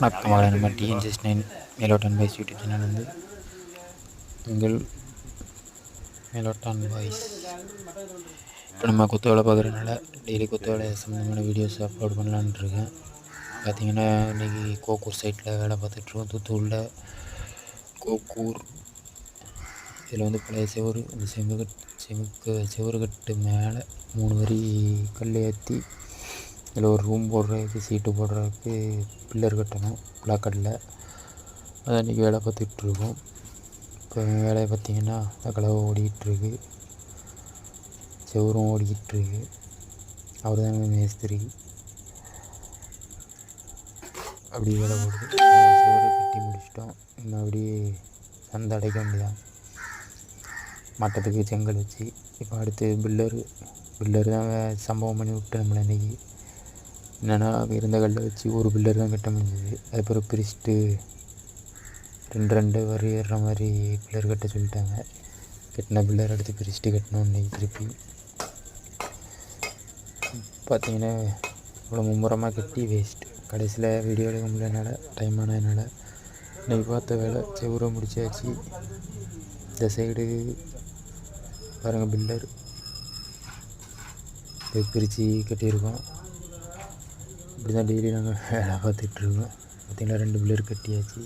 வணக்கம் நம்ம TN69 மெலோட்டான் boys YouTube channel வந்து உங்கள் மெலோட்டான் பாய்ஸ். இப்போ நம்ம கொத்து வேலை பார்க்குறதுனால டெய்லி கொத்து வேலை சம்மந்தமான வீடியோஸ் அப்லோட் பண்ணலான்னு இருக்கேன். பார்த்திங்கன்னா இன்றைக்கி கோக்கூர் சைட்டில் வேலை பார்த்துட்ருக்கோம். தூத்துக்குடியில் கோக்கூர். இதில் வந்து பழைய செவரு, அந்த செவரு கட்டு மேலே 3 வரி கல் ஏற்றி இதில் ஒரு ரூம் போடுறதுக்கு, சீட்டு போடுறதுக்கு பில்லர் கட்டணும் பிளாக்கட்டில். அதை இன்றைக்கி வேலை பார்த்துட்ருக்கோம். இப்போ வேலையை பார்த்திங்கன்னா கலவை ஓடிக்கிட்டுருக்கு, செவரும் ஓடிக்கிட்டுருக்கு. அவர் தான் மேஸ்திரி. அப்படி வேலை ஓடுது. செவரு கட்டி முடிச்சிட்டோம். இன்னும் அப்படியே சந்தை அடைக்க வேண்டியதான், மட்டத்துக்கு செங்கல் வச்சு. இப்போ அடுத்து பில்லர் தான் சம்பவம் பண்ணி விட்டு நம்மளை இன்றைக்கி. என்னென்னா இருந்த கல்லை வச்சு ஒரு பில்லர் தான் கட்ட முடிஞ்சுது. அதுக்கப்புறம் பிரிச்சுட்டு 2 வரி ஏறுற மாதிரி பில்லர் கட்ட சொல்லிட்டாங்க. கட்டின பில்லர் எடுத்து பிரிச்சுட்டு கட்டணும் இன்றைக்கி திருப்பி. பார்த்திங்கன்னா இவ்வளோ மும்முரமாக கட்டி வேஸ்ட். கடைசியில் வீடியோ எடுக்க முடியலனால, டைம் ஆனதுனால இன்றைக்கி பார்த்த வேலை செவரை முடிச்சாச்சு. இந்த சைடு பாருங்கள், பில்லர் இது பிரித்து கட்டியிருக்கோம். இப்படி தான் டெய்லி நாங்கள் வேலை பார்த்துட்ருக்கோம். பார்த்திங்கன்னா 2 பில்லர் கட்டியாச்சு.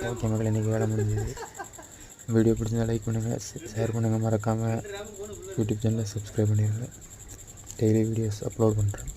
ஓகே மக்கள், இன்றைக்கி வேலை முடிஞ்சது. வீடியோ பிடிச்சிருந்தா லைக் பண்ணுங்கள், ஷேர் பண்ணுங்கள், மறக்காமல் யூடியூப் சேனலை சப்ஸ்கிரைப் பண்ணிடுங்க. டெய்லி வீடியோஸ் அப்லோட் பண்ணுறேன்.